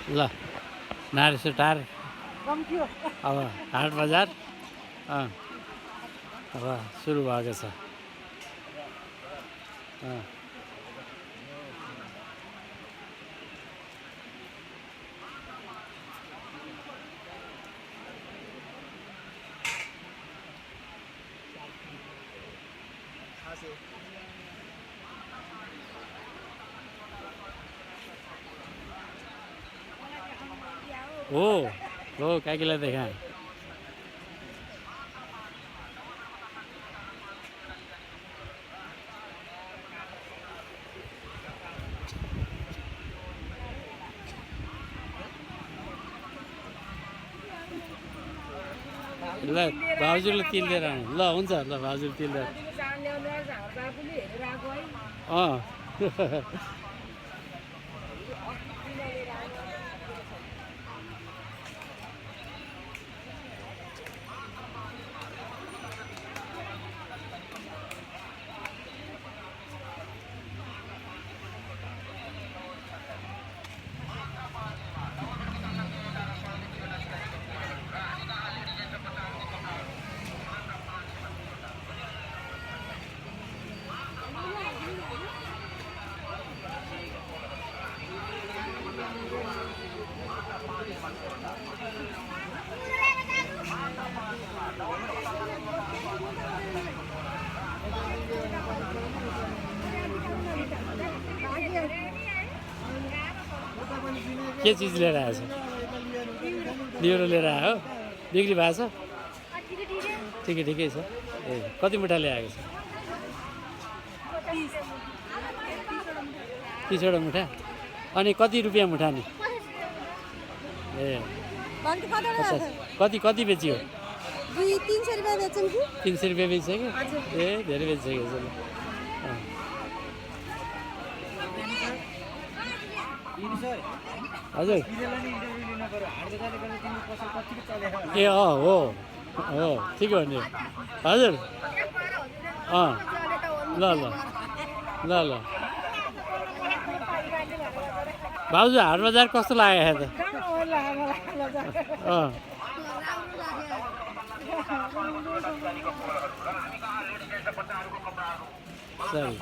ल नारेश्वर टार अब हाट बजार अब सुरु भएको छ। हो काकीलाई देखा ल भाउजूले तिल लिएर आउनु। ल हुन्छ ल भाउजूले तिल लिएर के चिज लिएर आएछ? लिएर लिएर आयो? बिक्री भएको छ? ठिकै छ। ए कति मुठा ल्याएको छ? 30वटा मुठा। अनि कति रुपियाँ मुठा नि? ए कति बेच्यो? 300 रुपियाँ बेच्छन् कि? 300 रुपियाँ बेचिसक्यो? ए धेरै बेचिसकेको छ। हजुर ए हो ठिक हो नि हजुर ल ल ल ल भाउजू हाट बजार कस्तो लाग्यो त? सही